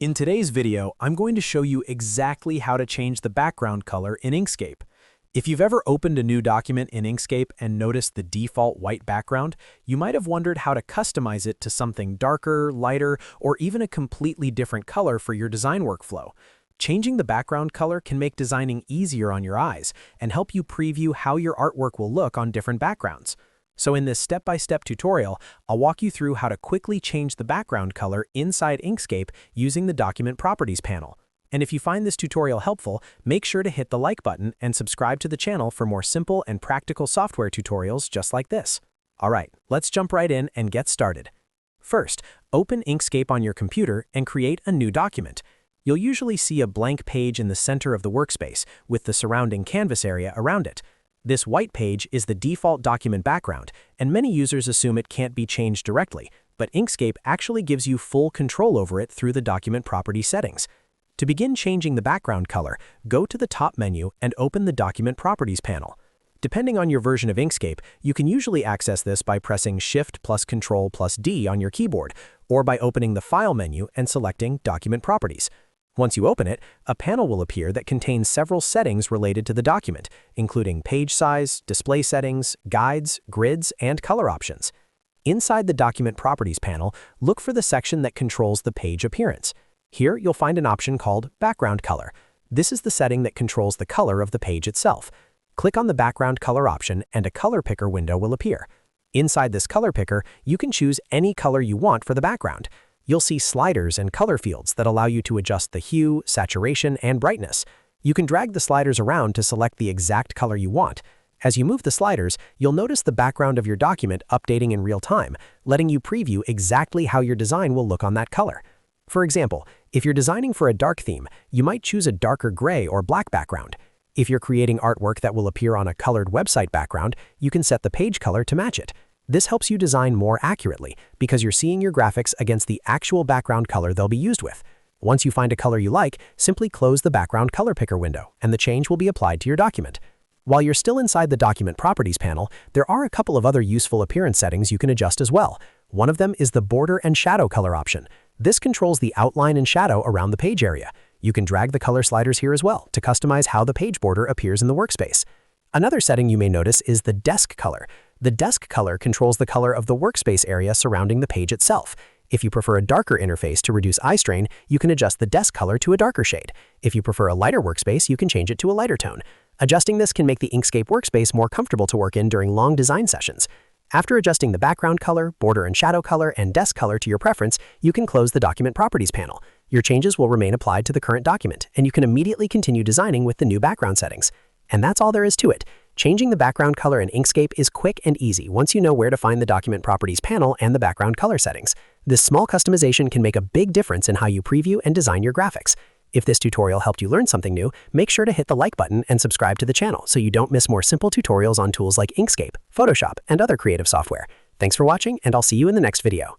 In today's video, I'm going to show you exactly how to change the background color in Inkscape. If you've ever opened a new document in Inkscape and noticed the default white background, you might have wondered how to customize it to something darker, lighter, or even a completely different color for your design workflow. Changing the background color can make designing easier on your eyes and help you preview how your artwork will look on different backgrounds. So in this step-by-step tutorial, I'll walk you through how to quickly change the background color inside Inkscape using the Document Properties panel. And if you find this tutorial helpful, make sure to hit the like button and subscribe to the channel for more simple and practical software tutorials just like this. Alright, let's jump right in and get started. First, open Inkscape on your computer and create a new document. You'll usually see a blank page in the center of the workspace with the surrounding canvas area around it. This white page is the default document background, and many users assume it can't be changed directly, but Inkscape actually gives you full control over it through the document property settings. To begin changing the background color, go to the top menu and open the Document Properties panel. Depending on your version of Inkscape, you can usually access this by pressing Shift plus Control plus D on your keyboard, or by opening the File menu and selecting Document Properties. Once you open it, a panel will appear that contains several settings related to the document, including page size, display settings, guides, grids, and color options. Inside the Document Properties panel, look for the section that controls the page appearance. Here, you'll find an option called Background Color. This is the setting that controls the color of the page itself. Click on the Background Color option and a color picker window will appear. Inside this color picker, you can choose any color you want for the background. You'll see sliders and color fields that allow you to adjust the hue, saturation, and brightness. You can drag the sliders around to select the exact color you want. As you move the sliders, you'll notice the background of your document updating in real time, letting you preview exactly how your design will look on that color. For example, if you're designing for a dark theme, you might choose a darker gray or black background. If you're creating artwork that will appear on a colored website background, you can set the page color to match it. This helps you design more accurately because you're seeing your graphics against the actual background color they'll be used with. Once you find a color you like, simply close the background color picker window, and the change will be applied to your document. While you're still inside the Document Properties panel, there are a couple of other useful appearance settings you can adjust as well. One of them is the Border and Shadow color option. This controls the outline and shadow around the page area. You can drag the color sliders here as well to customize how the page border appears in the workspace. Another setting you may notice is the Desk color. The desk color controls the color of the workspace area surrounding the page itself. If you prefer a darker interface to reduce eye strain, you can adjust the desk color to a darker shade. If you prefer a lighter workspace, you can change it to a lighter tone. Adjusting this can make the Inkscape workspace more comfortable to work in during long design sessions. After adjusting the background color, border and shadow color, and desk color to your preference, you can close the Document Properties panel. Your changes will remain applied to the current document, and you can immediately continue designing with the new background settings. And that's all there is to it. Changing the background color in Inkscape is quick and easy once you know where to find the Document Properties panel and the background color settings. This small customization can make a big difference in how you preview and design your graphics. If this tutorial helped you learn something new, make sure to hit the like button and subscribe to the channel so you don't miss more simple tutorials on tools like Inkscape, Photoshop, and other creative software. Thanks for watching, and I'll see you in the next video.